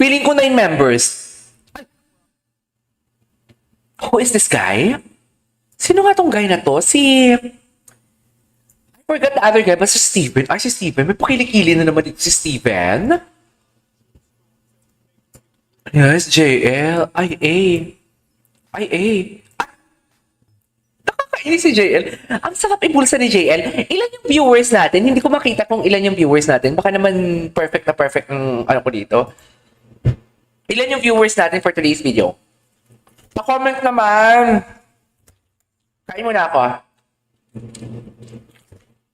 Feeling ko 9 members. Who is this guy? Sino nga tong guy na to? I forgot the other guy, but si Steven. Ay, si Steven. May pakilikili na naman dito si Steven. Yes, JL. Ay, A. Ay, A. Nakakainis si JL. Ang sarap ibulsa ni JL. Ilan yung viewers natin? Hindi ko makita kung ilan yung viewers natin. Baka naman perfect na perfect ang ano ko dito. Ilan yung viewers natin for today's video? Pa-comment naman. Kain muna ako.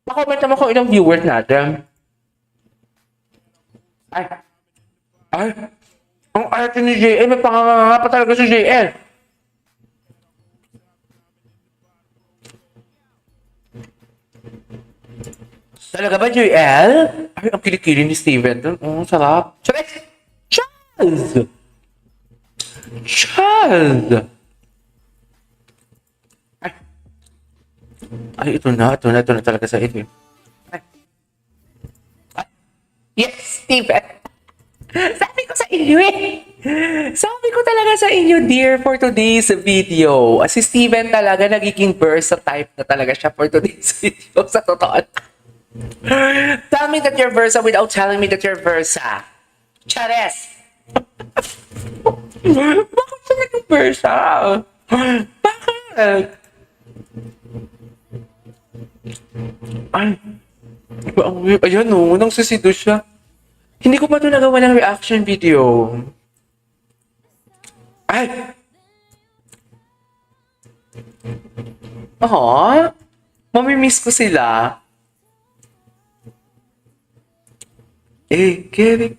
Pa-comment naman kung ilang viewers natin. Ay. Ay. Ang arte ni JL. May panganganga pa talaga si JL. Talaga ba, JL? Ay, ang kilikili ni Steven dun. Sarap. Charles! Charles! Charles! Ay, ito na talaga sa ito. Ay. Ay. Yes, Steven! Sabi ko sa inyo eh! Sabi ko talaga sa inyo, dear, for today's video. Si Steven talaga nagiging Versa-type na talaga siya for today's video. Sa totoo. Tell me that you're Versa without telling me that you're Versa. Chares! Bakit siya naging Versa? Bakit? Ay. Ayan o, nagsisido siya. Hindi ko pa ito nagawa ng reaction video. Ay! Aww. Mamimiss ko sila. Kiri.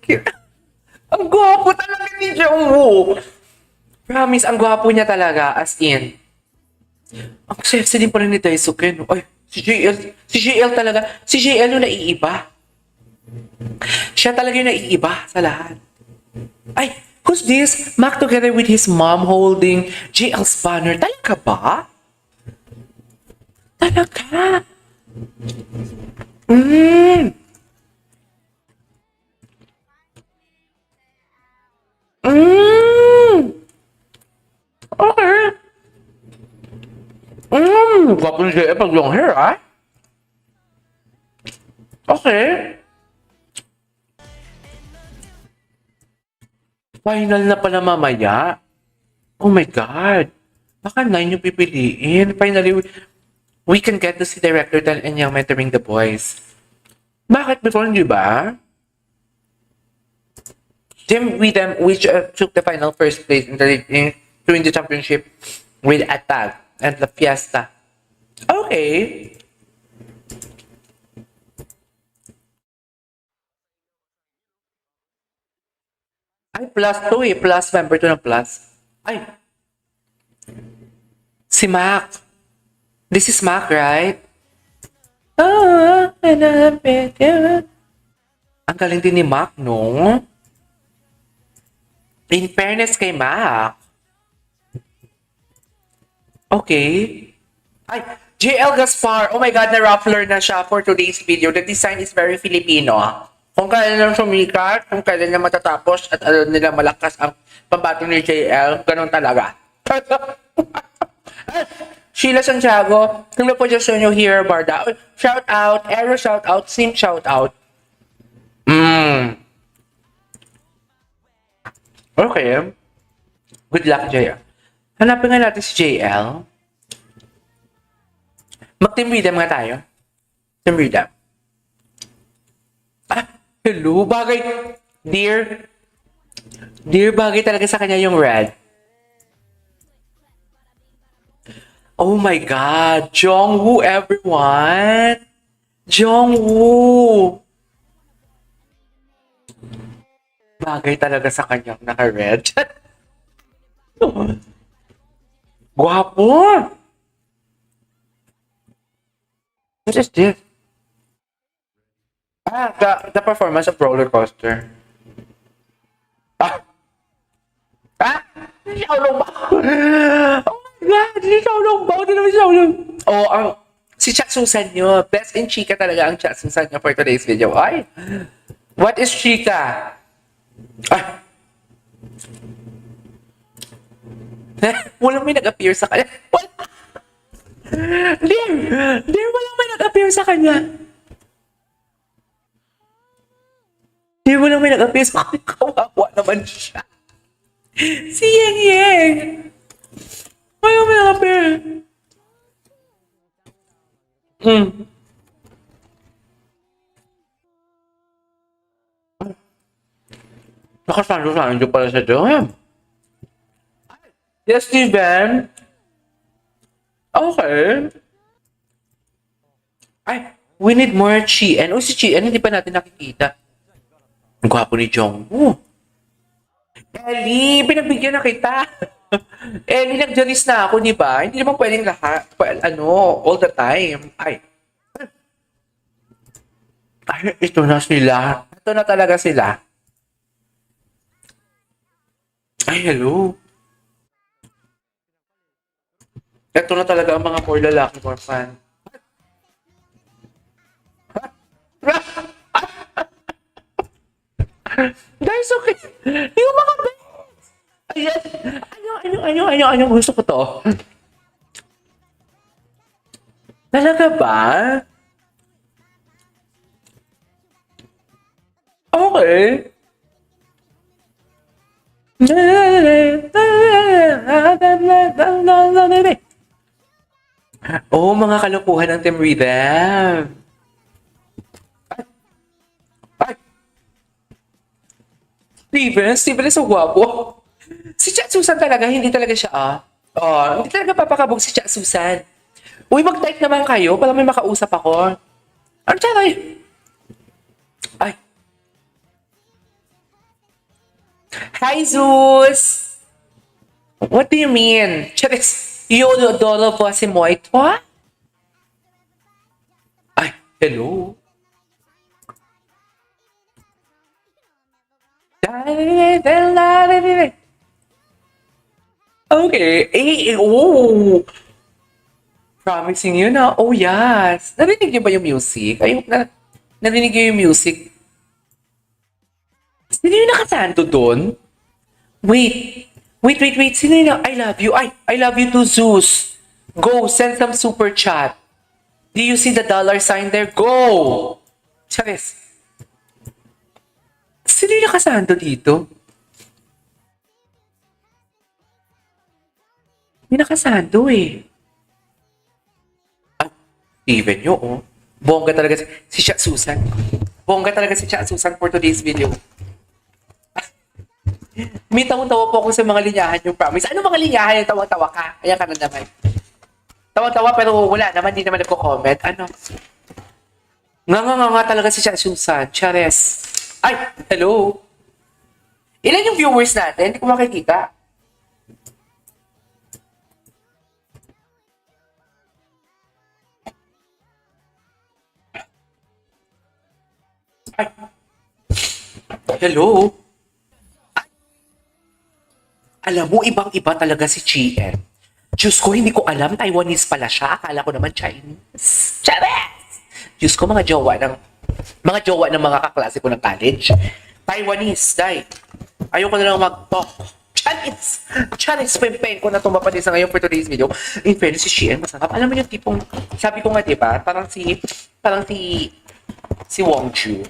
Ang gwapo talaga ni Jungwoo. Promise, ang gwapo niya talaga. As in. Ang sexy din pala ni Daisuke, no? Ay, si JL talaga. Si JL yung naiiba. Siya talaga yung naiiba sa lahat. Ay, who's this? Mac together with his mom holding JL's banner. Talaga ba? Talaga? Okay. Gwapo ni JL pag long hair, ah? Okay. Final na pala mamaya. Oh my God. Baka 9 yung pipiliin. Finally, we can get to see Director Tan and Yang mentoring the boys. Bakit before, di ba? Team with them, which took the final first place in the championship with Atag and La Fiesta. Okay. Ay, plus 2 eh. Plus, member 2 ng plus. Ay. Si Mac. This is Mac, right? Ang galing din ni Mac, no? In fairness kay Mac. Okay. Ay, JL Gaspar. Oh my God, na-ruffler na siya for today's video. The design is very Filipino. Kung kailan lang sumikat, kung kailan na matatapos at alam nila malakas ang pambato ni JL, ganun talaga. Sheila Santiago, kung po just nyo here, Barda. Shout out, Aero shout out, Sim shout out. Okay. Good luck, JL. Hanapin nga natin si JL. Mag-team rhythm nga tayo. Team rhythm. Ah, hello, bagay. Dear, bagay talaga sa kanya yung red. Oh my God, Jungwoo, everyone. Jungwoo. Bagay talaga sa kanyang naka-red. Guwapo. What is this? Ah, the performance of roller coaster. Ah! Xiaolong Bao! Oh my God! Si Xiaolong Bao! Hindi naman Xiaolong... Oh, si Chat Susan nyo. Best in Chika talaga ang Chat Susan nyo for today's video. Ay! What is Chika? Ay! Walang may nag-appear sa kanya. Wala. Dear! Dear, walang may nag-appear sa kanya. Dear, walang may nag-appear sa kanya. Kawawa naman siya. Si Yeng Yeng. Walang may nag-appear. Nakasando sa akin pala sa Joem. Yes, Steven. Okay. Ay, we need more Chien. O si Chien, hindi pa natin nakikita. Ang gwapo ni Jongwoo. Ellie, pinagbigyan na kita. Ellie, nag-jalis na ako, di ba? Hindi naman pwedeng lahat, all the time. Ay, ito na sila. Ito na talaga sila. Ay, hello. Ito na talaga ang mga more lalaki, more fan. Guys, okay. Yung mga best. Ayan. Ano, gusto ko to. Talaga ba? Okay. Oh, mga kalokohan ng Team Rhythm. Ay! Steven is so gwapo. Si Chat Susan talaga, hindi talaga siya hindi talaga papakabog si Chat Susan. Uy, mag-type naman kayo para may makausap ako. Ano siya tayo? Ay. Hi, Zeus! What do you mean? Charis, dolo po si Moito? Ay, hello? Okay. Promising yun na. Oh, yes. Narinig niyo ba yung music? Ayun na. Narinig niyo yung music? Sino yung nakasanto doon? Wait. Sino yung I love you? I love you too, Zeus. Go, send some super chat. Do you see the $sign there? Go! Charis. Sino yung nakasanto dito? May nakasanto eh. Steven yun, oh. Bongga talaga si Chat Susan. Bongga talaga si Chat Susan for today's video. May tawa-tawa po ako sa mga linyahan yung promise. Ano mga linyahan yung tawa-tawa ka? Ayan ka na naman. Tawa-tawa pero wala naman, di naman nagko-comment. Ano? Nga talaga si Chat Susan. Chares. Ay, hello. Ilan yung viewers natin? Hindi ko makikita. Ay. Hello. Ay. Alam mo, ibang-iba talaga si Chien. Diyos ko, hindi ko alam. Taiwanese pala siya. Akala ko naman Chinese. Chares! Diyos ko, mga jowa ng mga kaklase ko ng college. Taiwanese, dahil. Ayoko na lang mag-talk. Chinese pempeng ko na tumapatin sa ngayon for today's video. In fairness, si Chien, masarap. Alam mo yung tipong, sabi ko nga, diba? Parang si Wongju.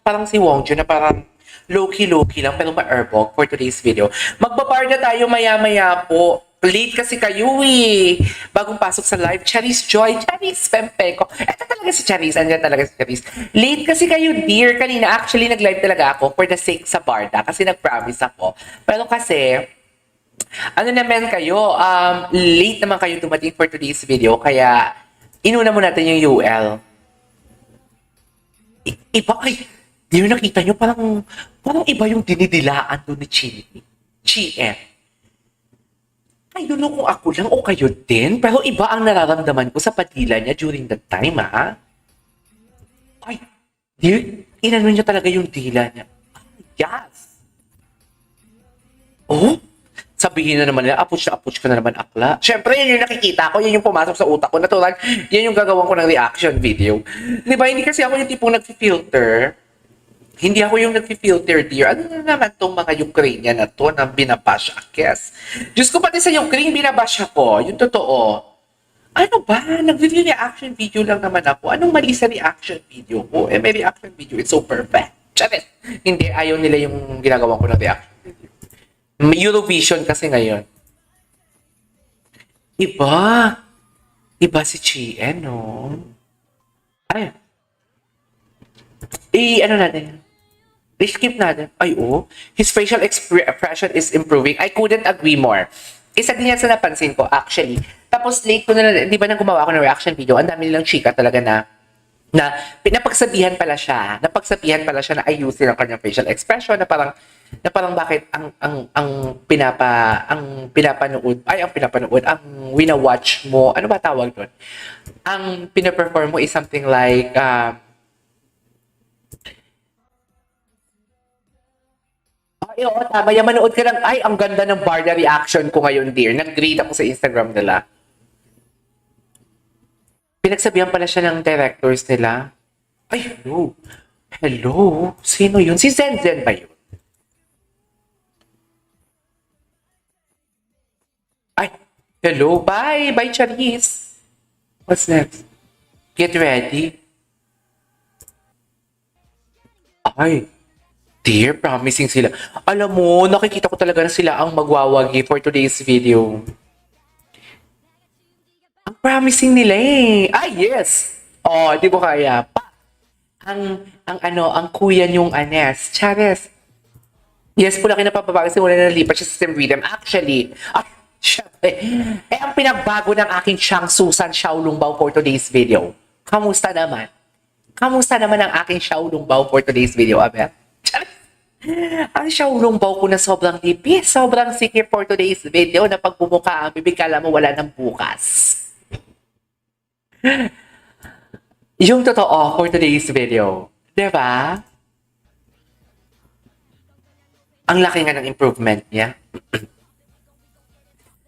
Parang si Wongju na parang low-key lang pero ma-erbog for today's video. Magbabar na tayo maya-maya po. Late kasi kayo eh. Bagong pasok sa live. Charis Joy, Charis Pempeko. Ito talaga si Charis. Andyan talaga si Charis. Late kasi kayo, dear. Kanina actually nag-live talaga ako for the sake sa Barda kasi nag-promise ako. Pero kasi, ano naman kayo, late naman kayo dumating for today's video. Kaya, inuna mo natin yung UL. Iba, di yung nakita nyo, parang iba yung dinidilaan doon ni Chien. I don't know kung ako lang o kayo din, pero iba ang nararamdaman ko sa padila niya during that time, ha? Ay, inano niya talaga yung dila niya. Yes! Oh? Sabihin na naman nila, approach ka na naman, akla. Siyempre, yun yung nakikita ko, yun yung pumasok sa utak ko. Natural, yan yung gagawin ko ng reaction video. Di ba, hindi kasi ako yung tipong nag-filter. Hindi ako yung nag-filter, dear. Ano na naman tong mga Ukrainian na to na binabash Akes? Diyos ko, pati sa Ukraine binabash ako. Yung totoo. Ano ba? Nag-reaction video lang naman ako. Anong mali sa reaction video ko? May reaction video. It's so perfect. Charis. Hindi, ayaw nila yung ginagawa ko ng reaction video. May Eurovision kasi ngayon. Iba. Iba si Chien, no? Ay. Ano natin? I-skip natin. Ay, oh. His facial expression is improving. I couldn't agree more. Isa din yan sa napansin ko, actually. Tapos late ko na, di ba nang gumawa ako ng reaction video, ang dami nilang chika talaga na napagsabihan pala siya na ayusin ang kanyang facial expression na parang bakit ang wina-watch mo, ano ba tawag doon? Ang pina-perform mo is something like ay, oo, tama. Yan, manood ka lang. Ay, ang ganda ng Barda reaction ko ngayon, dear. Nag-greet ako sa Instagram nila. Pinagsabihan pala siya ng directors nila. Ay, hello. Hello? Sino yun? Si Zenzen ba yun? Ay, hello. Bye. Bye, Charisse. What's next? Get ready. Ay, dear, promising sila. Alam mo, nakikita ko talaga na sila ang magwawagi for today's video. Ang promising nila eh. Ah, yes! Oh, di mo kaya. Ang kuya niyong Anes. Chares. Yes po, laki na pababago. Simula na nalipat siya sa Sim Rhythm. Actually, syempre, ang pinagbago ng aking siyang Susan Xiaolongbao for today's video. Kamusta naman? Kamusta naman ang aking Xiaolongbao for today's video, Abel? Ang Xiaolongbao ko na sobrang tipis, sobrang sikip for today's video na pag bumuka ang bibig, kala mo wala ng bukas. Yung totoo for today's video. Diba? Ang laki nga ng improvement niya.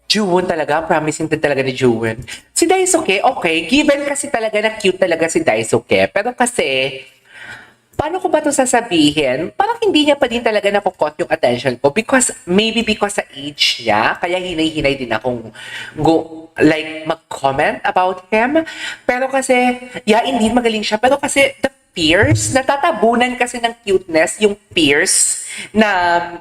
Juwon talaga, promising din talaga ni Juwon. Si Daisuke, okay, given kasi talaga na cute talaga si Daisuke. Pero kasi, paano ko ba ito sasabihin? Parang hindi niya pa din talaga napukot yung attention ko because sa age niya, kaya hinay-hinay din akong mag-comment about him. Pero kasi, yeah, indeed, magaling siya. Pero kasi, the peers, natatabunan kasi ng cuteness, yung peers na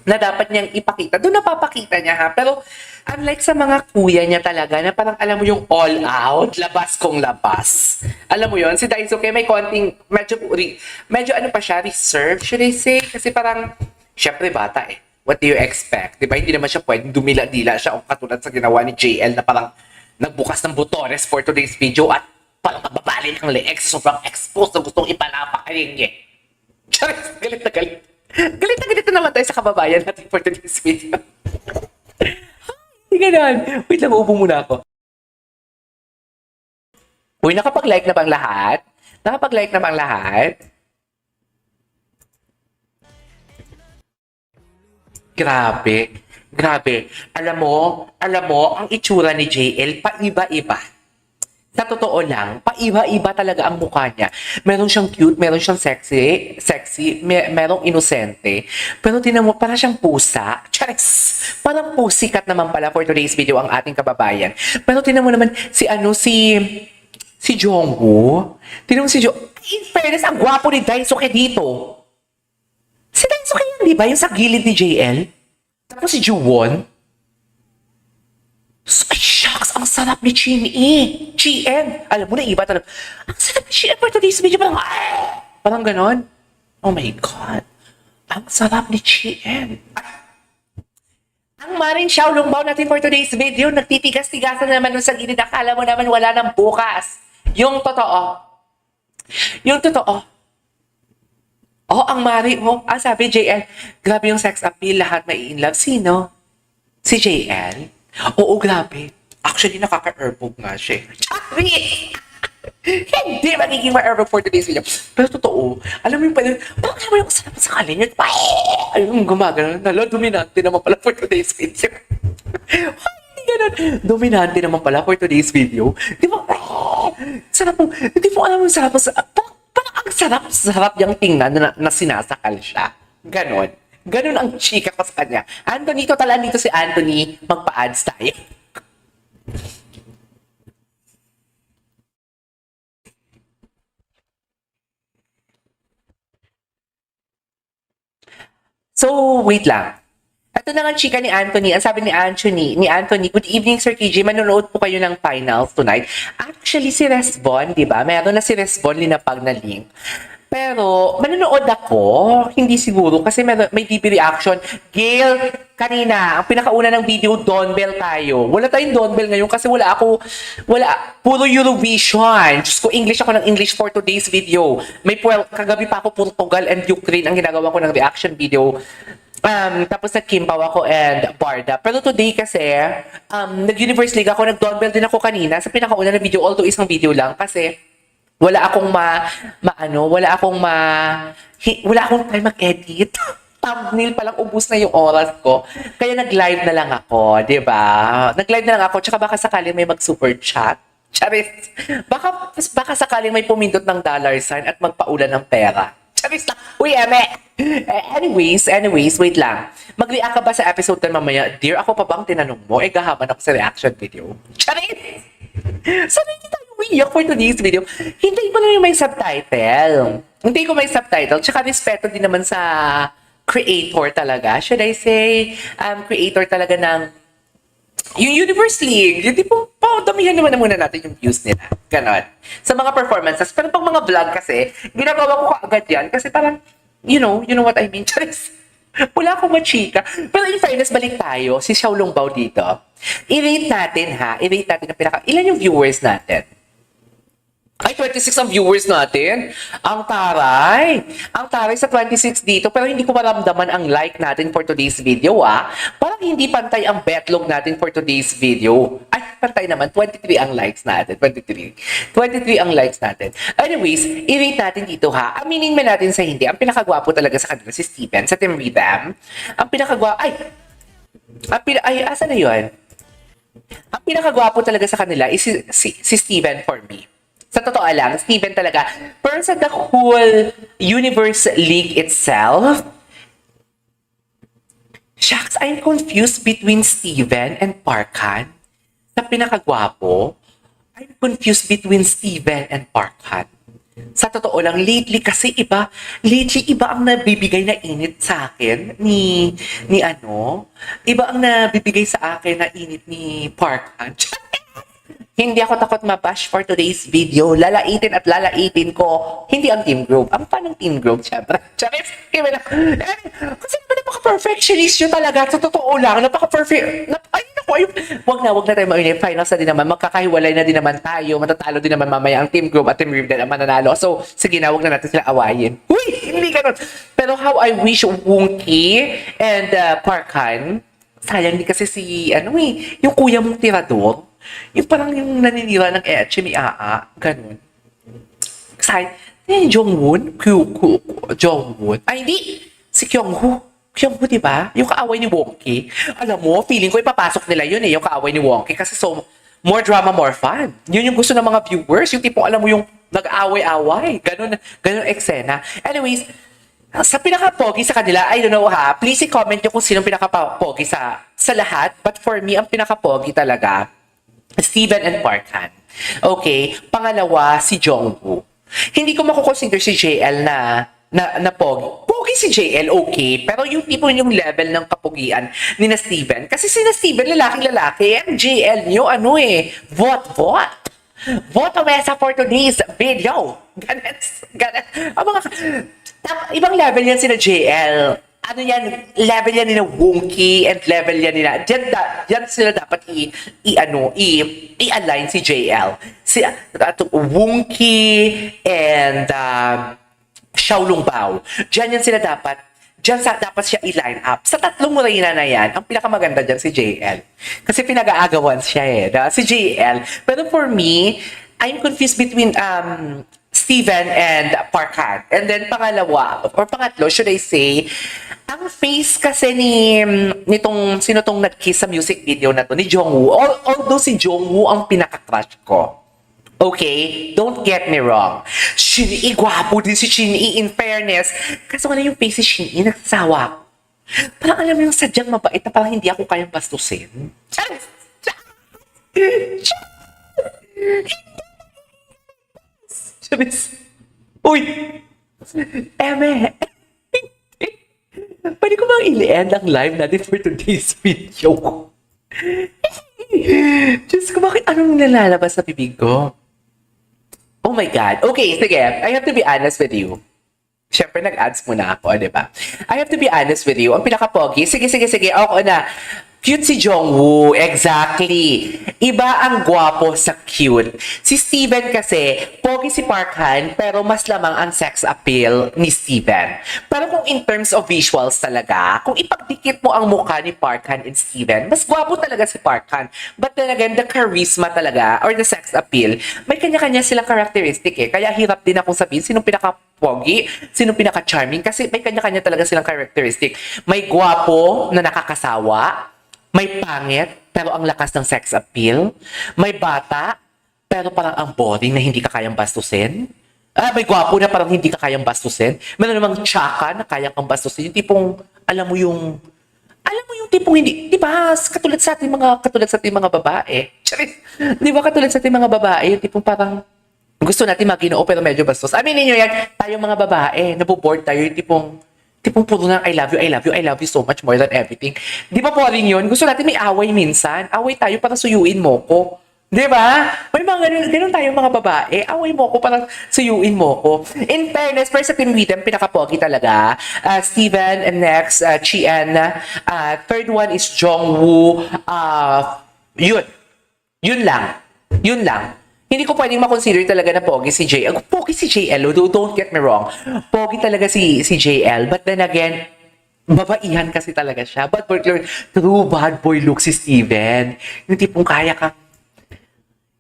dapat niyang ipakita. Doon napapakita niya ha. Pero unlike sa mga kuya niya talaga, na parang alam mo yung all out, labas kong labas. Alam mo yon si Daisuke may konting, medyo ano pa siya, reserve, should I say? Kasi parang, syempre bata eh. What do you expect? Diba? Hindi naman siya pwedeng dumila-dila siya o katulad sa ginawa ni JL na parang nagbukas ng butones for today's video at parang magbabali ng leeg sa sobrang exposed na gustong ipalapakayin niya. Charis, galit na galit. Galit na naman tayo sa kababayan natin for today's video. Hindi ganun. Wait lang, uupo muna ako. Uy, nakapag-like na bang lahat? Nakapag-like na bang lahat? Grabe. Grabe. Alam mo, ang itsura ni JL, paiba-iba. Sa totoo lang, paiba-iba talaga ang mukha niya. Meron siyang cute, meron siyang sexy, merong inosente. Pero tinan mo, parang siyang pusa. Charis! Parang pusikat naman pala for today's video ang ating kababayan. Pero tinan mo naman, si Jongwoo. Tinan mo si Jongwoo. In fairness, ang gwapo ni Daisuke dito. Si Daisuke yan, di ba? Yung sa gilid ni JL. Tapos si Juwon. Ay, shucks! Ang sarap ni GN. Alam mo na, iba talaga. Ang sarap ni GN for today's video. Parang ganon. Oh my God. Ang sarap ni GN. Ang maring Xiaolongbao natin for today's video, nagtitigas-tigasan naman nun sa gilid. Akala mo naman wala ng bukas. Yung totoo. Oh, ang mari mo. Sabi JL, grabe yung sex appeal. Lahat may in love. Sino? Si JL? Oo, grabe. Actually, nakaka-airbog nga siya. Sorry! Hindi magiging ma-airbog for today's video. Pero totoo, alam mo yung parang alam mo yung sarap sa kalin yun. Ayun, gumagano. Nalo, dominante naman pala for today's video. Hindi ganun. Dominante naman pala for today's video. Di ba? Sarap mo. Hindi mo alam yung sarap sa... Parang ang sarap-sarap niyang tingnan na sinasakal siya. Ganon. Ganon ang chika ko sa kanya. Anthony, total dito si Anthony. Magpa-ads tayo. So, wait lang. Ito na nga chika ni Anthony. Ang sabi ni Anthony, good evening Sir KJ, manonood po kayo ng finals tonight. Actually, si Resbon, di ba? Meron na si Resbon linapag na link. Pero, manonood ako, hindi siguro, kasi may DP reaction. Gail, kanina, ang pinakauna ng video, Donbell tayo. Wala tayong Donbell ngayon kasi puro Eurovision. Diyos ko, English ako ng English for today's video. Kagabi pa ako Portugal and Ukraine ang ginagawa ko ng reaction video. Tapos nag-Kimpaw ako and Barda. Pero today kasi, nag-Universe League ako, nag-Donbell din ako kanina sa pinakauna na video, although isang video lang kasi wala akong wala akong time mag-edit. Thumbnail palang ubus na yung oras ko. Kaya nag-live na lang ako, di ba? Nag-live na lang ako, tsaka baka sakaling may mag-super chat. Charis. Baka sakaling may pumindot ng dollar sign at magpaulan ng pera. Charis lang. Uy, eme! Anyways, wait lang. Mag-react ka ba sa episode na mamaya? Dear, ako pa bang tinanong mo? Gahaman ako sa reaction video. Charis! Sana hindi tayo umiyak for today's video. Hintayin ko na yung may subtitle. Hindi ko may subtitle. Tsaka respeto din naman sa creator talaga. Should I say, creator talaga ng yung Universe League. Yung tipo, damihan naman na muna natin yung views nila. Ganon. Sa mga performances. Pero pag mga vlog kasi, ginagawa ko kaagad yan. Kasi parang, you know what I mean? Charis. Wala akong machika. Pero in fairness, balik tayo. Si Xiaolong Bao dito. I-rate natin ang ilan yung viewers natin? Ay, 26 ang viewers natin. Ang taray. Ang taray sa 26 dito. Pero hindi ko maramdaman ang like natin for today's video, Parang hindi pantay ang betlog natin for today's video. Ay, pantay naman. 23 ang likes natin. 23 ang likes natin. Anyways, i-rate natin dito, Aminin man natin sa hindi. Ang pinakagwapo talaga sa kanila si Steven, sa Team Rhythm. Ang pinakagwapo, asa na yun? Ang pinakagwapo talaga sa kanila is si Steven for me. Sa totoo lang, Steven talaga. Pero sa the whole Universe League itself, shucks, I'm confused between Steven and Parkhan. Sa pinakagwapo, I'm confused between Steven and Parkhan. Sa totoo lang, lately iba ang nabibigay na init sa akin iba ang nabibigay sa akin na init ni Parkhan. Hindi ako takot mabash for today's video. Lalaitin ko. Hindi ang team group. Ang panang team group, syempre. Charis, kasi naman napaka-perfectionist yun talaga. Sa totoo lang, napaka-perfect. Wag na tayo mainip. Finals na din naman. Magkakahiwalay na din naman tayo. Matatalo din naman mamaya ang team group at team group na mananalo. So, sige na, wag na natin sila awayin. Uy, hindi ganun. Pero how I wish Wonky and Parkhan, sayang din kasi yung kuya mong tirador, yung parang yung naninira ng Echemi ganun. Excited. Jongwon? Jongwon? Ay, hindi! Si Kyungho, diba? Yung kaaway ni Wonky. Alam mo, feeling ko ipapasok nila yun yung kaaway ni Wonky. Kasi more drama, more fun. Yun yung gusto ng mga viewers. Yung tipong alam mo yung nag-away-away. Ganun eksena. Anyways, sa pinaka-pogi sa kanila, I don't know please i-comment nyo kung sino pinaka-pogi sa lahat. But for me, ang pinaka-pogi talaga, Steven and Parkhan. Okay, pangalawa si Jongwoo. Hindi ko makukonsider si JL na pogi. Pogi si JL, okay. Pero yung tipo yung level ng kapugian ni na Steven. Kasi si na Steven, lalaki. And JL nyo, vote. Vote Mesa for today's video. Ganun. Ibang level yan sila JL. Level yan nila Wonky and level yan nila. Diyan sila dapat i-align si JL. Si Wonky and Xiaolong Bao. Diyan dapat siya i-line up. Sa tatlong murayna na yan, ang pinakamaganda dyan si JL. Kasi pinag-aagawan siya si JL. Pero for me, I'm confused between Steven and Parkhan. And then pangatlo, should I say, ang face kasi sino tong nag-kiss sa music video na to, ni Jongwoo. Although si Jongwoo ang pinaka-crush ko. Okay? Don't get me wrong. Shinee, gwapo din si Shinee in fairness. Kaso ano yung face si Shinee, nagsasawa ko. Parang alam mo yung sadyang mabait na parang hindi ako kayang bastusin. Charis! Charis! Uy! Eme! Pwede ko bang i-end ang live natin for today's video? Diyos ko, bakit anong nalalabas sa bibig ko? Oh my God. Okay, sige. I have to be honest with you. Siyempre, nag-ads muna ako, di ba? I have to be honest with you. Ang pinaka-pogi, sige. Ako na. Cute si Jongwoo. Exactly. Iba ang gwapo sa cute. Si Steven kasi, pogi si Park Han, pero mas lamang ang sex appeal ni Steven. Pero kung in terms of visuals talaga, kung ipagdikit mo ang mukha ni Park Han and Steven, mas gwapo talaga si Park Han. But then again, the charisma talaga, or the sex appeal, may kanya-kanya silang characteristic eh. Kaya hirap din akong sabihin sinong pinaka-pogi, sinong pinaka-charming, kasi may kanya-kanya talaga silang characteristic. May gwapo na nakakasawa, may pangit, pero ang lakas ng sex appeal. May bata, pero parang ang boring na hindi ka kayang bastusin. May gwapo na parang hindi ka kayang bastusin. Meron namang tsaka na kaya kang bastusin. Yung tipong, alam mo yung tipong hindi, di ba, katulad sa ating mga babae. Charis, di ba, katulad sa ating mga babae, yung tipong parang, gusto natin maginoo pero medyo bastos. Aminin nyo yan, tayong mga babae, naboboard tayo, yung tipong puro na I love you so much more than everything. Di ba po rin yun? Gusto natin may away minsan. Away tayo para suyuin mo ko. Di ba? May mga ganun tayong mga babae. Away mo ko para suyuin mo ko. In fairness, para sa Team Wheaten, pinaka-pogi talaga. Steven, and next, Chien. Third one is Jongwoo. Yun lang. Hindi ko pwedeng makonsider talaga na pogi si JL. Pogi si JL, don't get me wrong. Pogi talaga si JL. But then again, babaihan kasi talaga siya. But true bad boy look si Steven. Yung tipong kaya ka.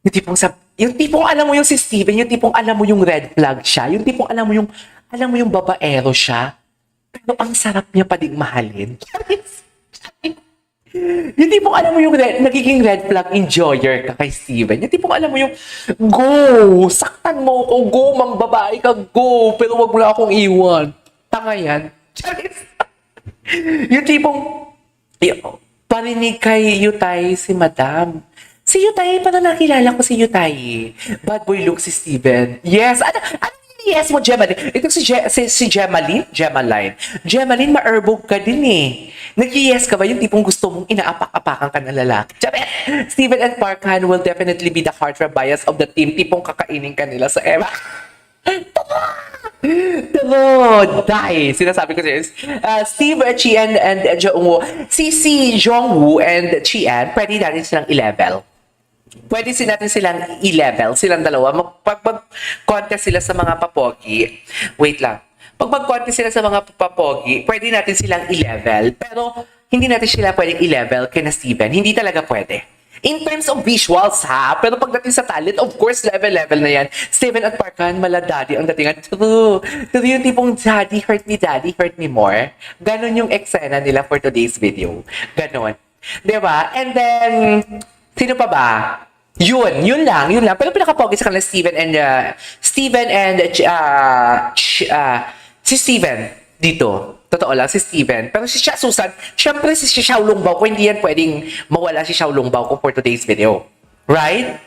Yung tipong alam mo yung si Steven, yung tipong alam mo yung red flag siya. Yung tipong alam mo yung babaero siya. Pero ang sarap niya pa ding mahalin. Yung tipong alam mo yung nagiging red flag enjoyer ka kay Steven. Yung tipong alam mo yung, go! Saktan mo ko, go! Mambabae ka, go! Pero wag mo na akong iwan. Tanga yan. Yung tipong, parinig kay Yutay si Madam. Si Yutay, parang nakilala ko si Yutay. Bad boy look si Steven. Yes! Ano yes mo, Gemaline? Ito si Gemaline, ma-erbog ka din eh. Nag-yes ka ba yung tipong gusto mong inaapak-apakan ka ng lalaki? Charet! Steven and Park Han will definitely be the heartthrob bias of the team. Tipong kakainin ka nila sa Eva. Die! Sinasabi ko sa'yo. Steve, Chien, and Jongwoo. Si Jongwoo and Chien, pwede natin silang i-level. Pwede natin silang i-level, silang dalawa. Pag mag-contest sila sa mga papogi, wait lang. Pag mag-contest sila sa mga papogi, pwede natin silang i-level. Pero hindi natin sila pwedeng i-level kina Steven. Hindi talaga pwede. In terms of visuals ha, pero pagdating sa talent, of course, level na yan. Steven at Park Han, mala daddy ang datingan. True yung tipong daddy hurt me more. Ganon yung eksena nila for today's video. Ganon. Diba? And then, sino pa ba? Yun lang. Pero pinaka-pogi sa kanila, Steven and si Steven dito. Totoo lang, si Steven. Pero si Susan, syempre si Xiaolong Bao ko, hindi yan pwedeng mawala si Xiaolong Bao ko for today's video. Right?